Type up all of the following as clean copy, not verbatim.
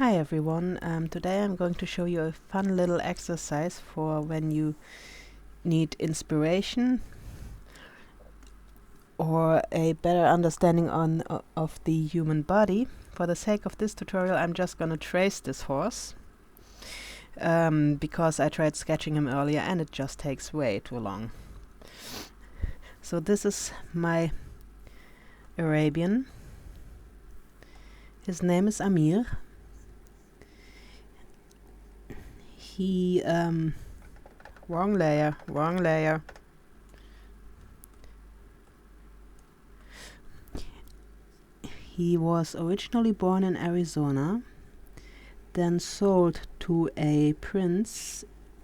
Hi everyone, today I'm going to show you a fun little exercise for when you need inspiration or a better understanding of the human body. For the sake of this tutorial I'm just gonna trace this horse because I tried sketching him earlier and it just takes way too long. So this is my Arabian. His name is Amir. He, wrong layer. He was originally born in Arizona, then sold to a prince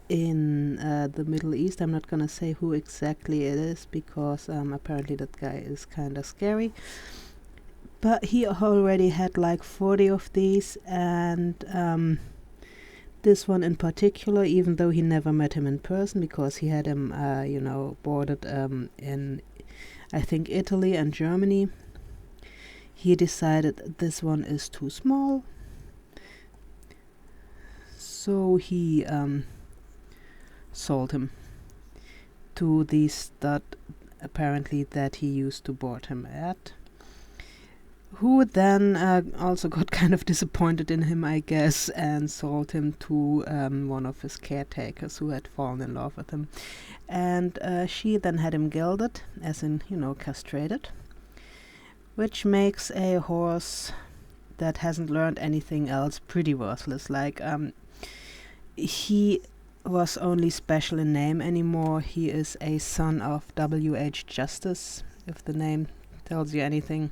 in the Middle East. I'm not gonna say who exactly it is because apparently that guy is kinda scary. But he already had like 40 of these, and this one in particular, even though he never met him in person because he had him, boarded in, I think, Italy and Germany, he decided this one is too small. So he sold him to the stud, apparently, that he used to board him at, who then also got kind of disappointed in him, I guess, and sold him to one of his caretakers who had fallen in love with him. And she then had him gelded, as in, castrated, which makes a horse that hasn't learned anything else pretty worthless. Like, he was only special in name anymore. He is a son of W.H. Justice, if the name tells you anything.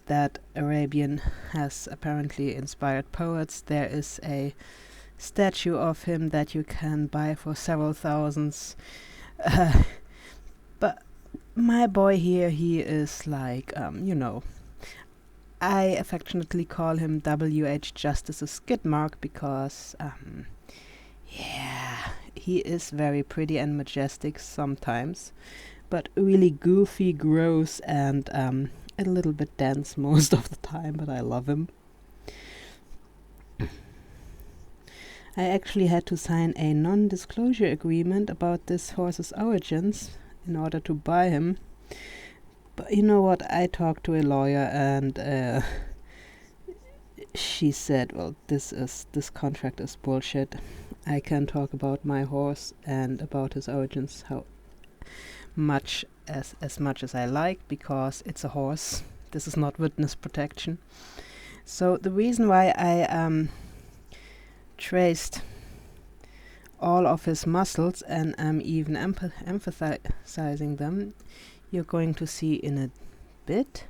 That Arabian has apparently inspired poets. There is a statue of him that you can buy for several thousands. But my boy here, he is like, I affectionately call him W.H. Justice's skid mark because, he is very pretty and majestic sometimes, but really goofy, gross, and a little bit dense most of the time, but I love him. I actually had to sign a non-disclosure agreement about this horse's origins in order to buy him. But you know what? I talked to a lawyer and she said, well, this contract is bullshit. I can talk about my horse and about his origins how much as I like, because it's a horse. This is not witness protection. So the reason why I traced all of his muscles and I'm even emphasizing them, you're going to see in a bit.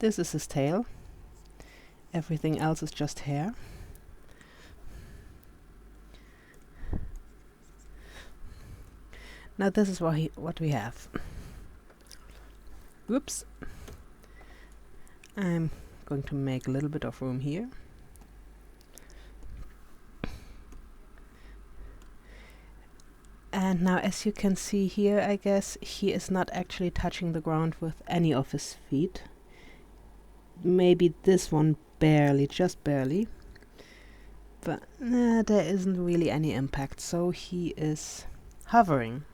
This is his tail. Everything else is just hair. Now this is what we have. Whoops. I'm going to make a little bit of room here. And now, as you can see here, I guess he is not actually touching the ground with any of his feet. Maybe this one barely, just barely. But there isn't really any impact, so he is hovering.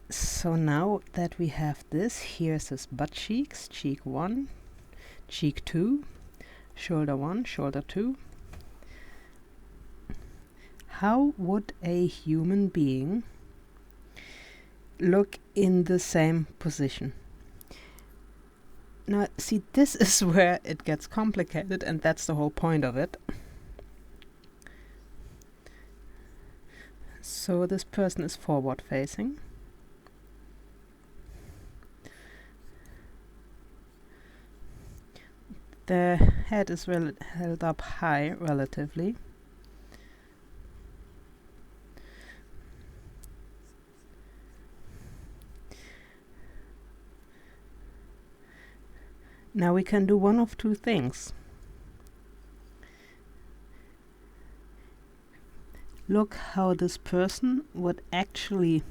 So now that we have this, here's his butt cheeks. Cheek 1, cheek 2, shoulder 1, shoulder 2. How would a human being look in the same position? Now, see, this is where it gets complicated, and that's the whole point of it. So this person is forward facing. The head is held up high, relatively. Now we can do one of two things. Look how this person would actually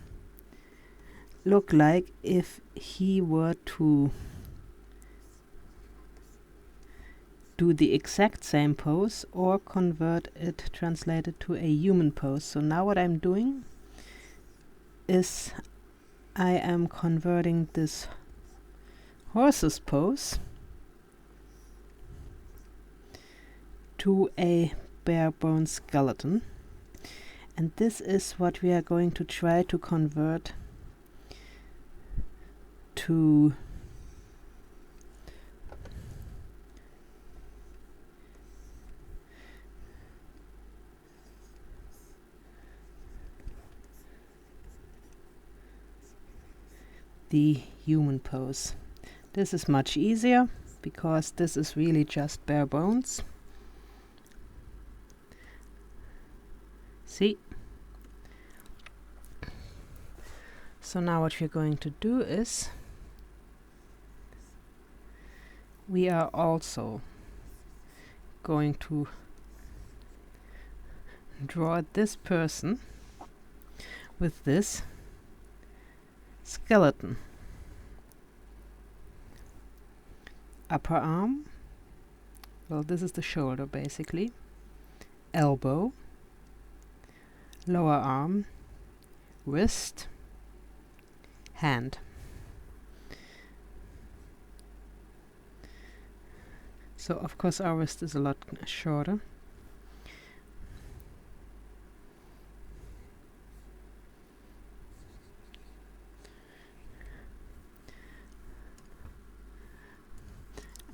look like if he were to do the exact same pose or convert it, translate it to a human pose. So now what I'm doing is I am converting this horse's pose to a bare bone skeleton, and this is what we are going to try to convert to the human pose. This is much easier because this is really just bare bones. See? So now what we're going to do is we are also going to draw this person with this skeleton. Upper arm, well, this is the shoulder basically, elbow, lower arm, wrist, hand. So of course our wrist is a lot shorter.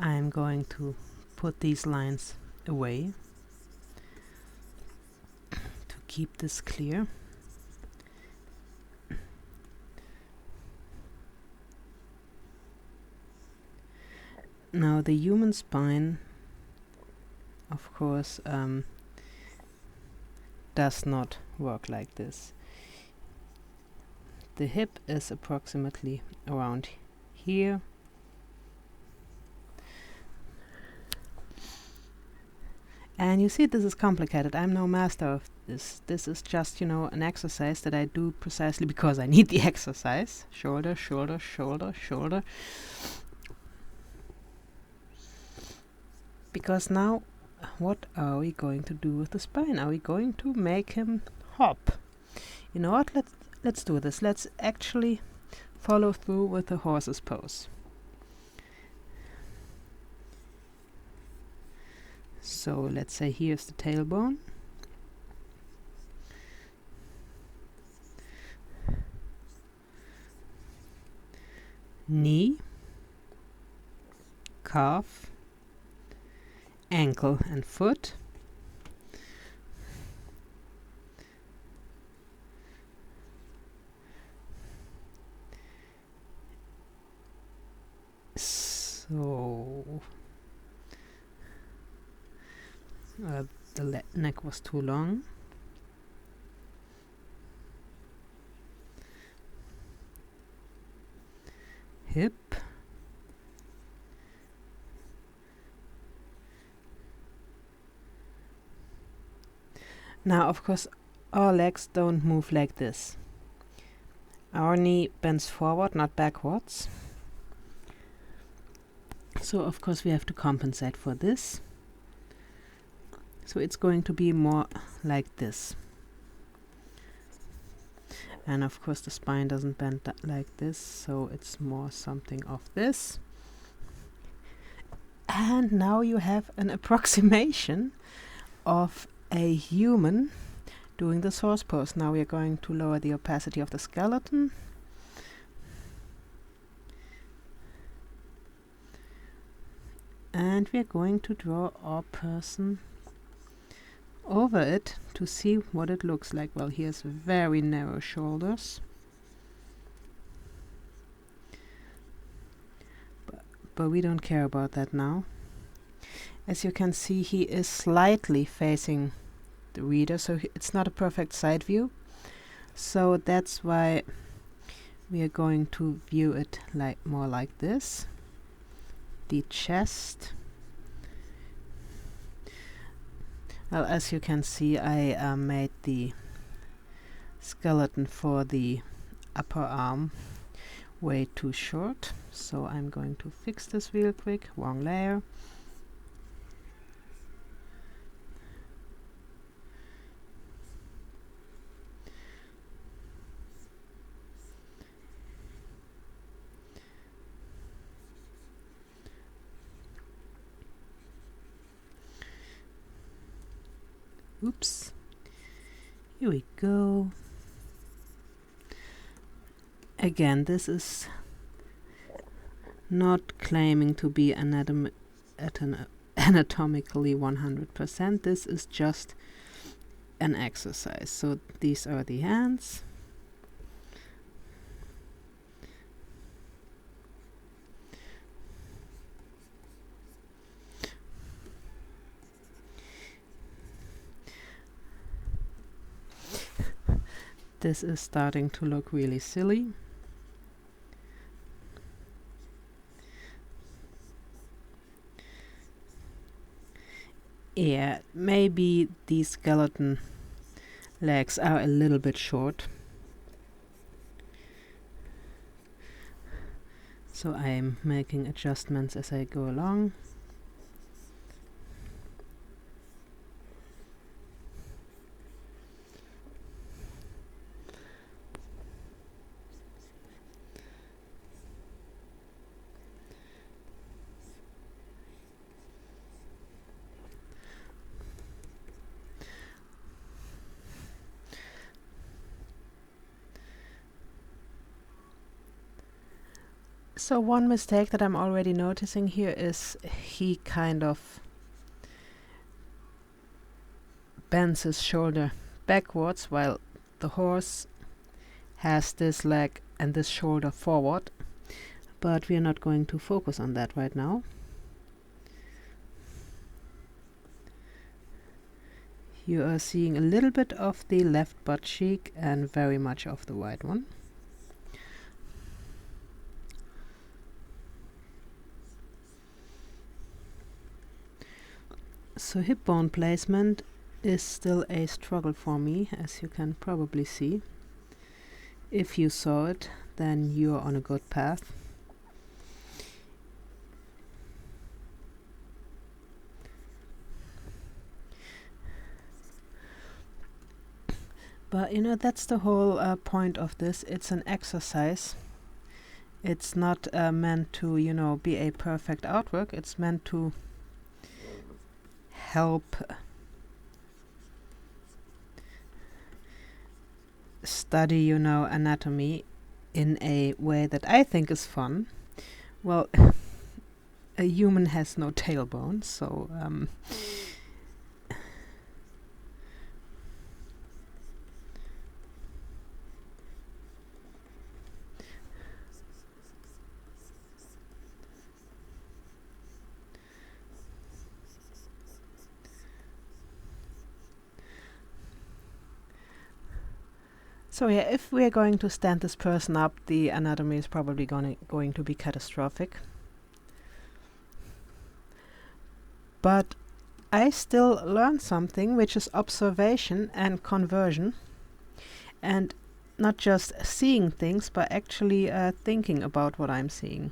I'm going to put these lines away to keep this clear. Now the human spine, of course, does not work like this. The hip is approximately around here. And you see, this is complicated. I'm no master of this. This is just, an exercise that I do precisely because I need the exercise. Shoulder, shoulder, shoulder, shoulder. Because now, what are we going to do with the spine? Are we going to make him hop? You know what? Let's do this. Let's actually follow through with the horse's pose. So let's say here's the tailbone. Knee, calf, ankle and foot. So the neck was too long. Hip. Now, of course, our legs don't move like this. Our knee bends forward, not backwards. So, of course, we have to compensate for this. So it's going to be more like this. And of course the spine doesn't bend like this, so it's more something of this. And now you have an approximation of a human doing this horse pose. Now we are going to lower the opacity of the skeleton. And we are going to draw our person over it to see what it looks like. Well, he has very narrow shoulders, but we don't care about that now. As you can see, he is slightly facing the reader, so it's not a perfect side view. So that's why we are going to view it more like this. The chest. Well, as you can see, I made the skeleton for the upper arm way too short. So I'm going to fix this real quick. Wrong layer. Oops. Here we go. Again, this is not claiming to be anatomically 100%. This is just an exercise. So these are the hands. This is starting to look really silly. Yeah, maybe these skeleton legs are a little bit short. So I'm making adjustments as I go along. So one mistake that I'm already noticing here is he kind of bends his shoulder backwards while the horse has this leg and this shoulder forward. But we are not going to focus on that right now. You are seeing a little bit of the left butt cheek and very much of the right one. So hip bone placement is still a struggle for me, as you can probably see. If you saw it, then you are on a good path. But you know, that's the whole point of this. It's an exercise. It's not meant to, you know, be a perfect artwork. It's meant to help study, you know, anatomy in a way that I think is fun. Well, a human has no tailbone, so so yeah, if we're going to stand this person up, the anatomy is probably going to be catastrophic. But I still learn something, which is observation and conversion, and not just seeing things, but actually thinking about what I'm seeing.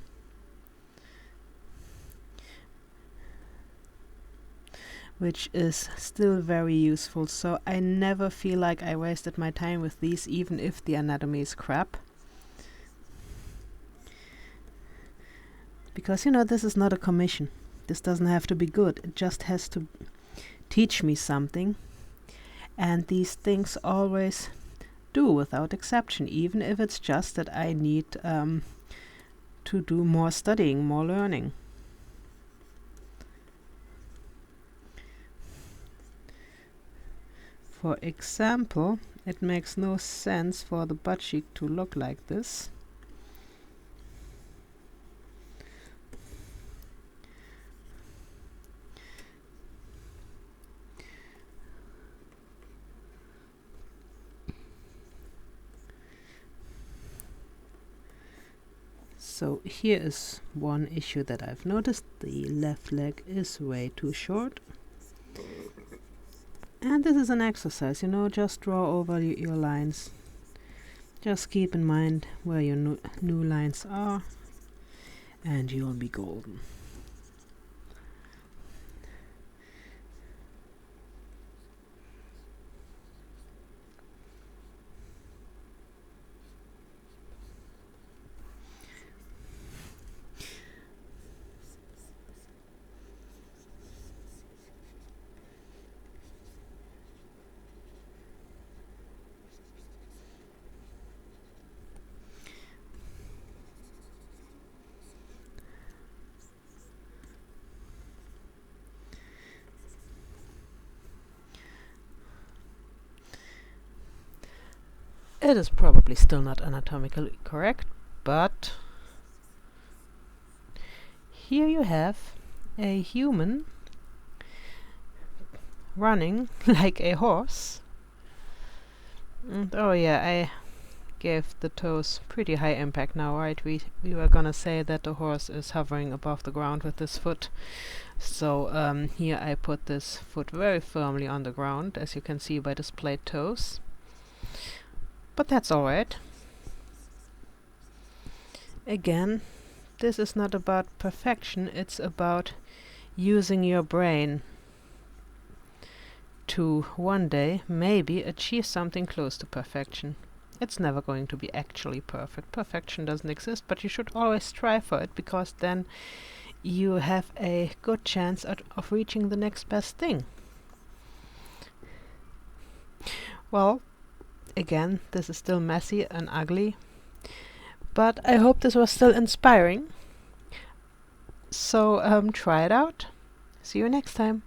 Which is still very useful, so I never feel like I wasted my time with these, even if the anatomy is crap. Because, you know, this is not a commission. This doesn't have to be good. It just has to teach me something. And these things always do, without exception, even if it's just that I need to do more studying, more learning. For example, it makes no sense for the butt cheek to look like this. So here is one issue that I've noticed. The left leg is way too short. And this is an exercise, you know, just draw over your lines. Just keep in mind where your new lines are, and you'll be golden. It is probably still not anatomically correct, but here you have a human running like a horse. And oh yeah, I gave the toes pretty high impact now, right? We were gonna say that the horse is hovering above the ground with this foot. So here I put this foot very firmly on the ground, as you can see by the splayed toes. But that's alright. Again, this is not about perfection, it's about using your brain to one day maybe achieve something close to perfection. It's never going to be actually perfect. Perfection doesn't exist, but you should always strive for it, because then you have a good chance of reaching the next best thing. Well, again, this is still messy and ugly, but I hope this was still inspiring. So try it out. See you next time.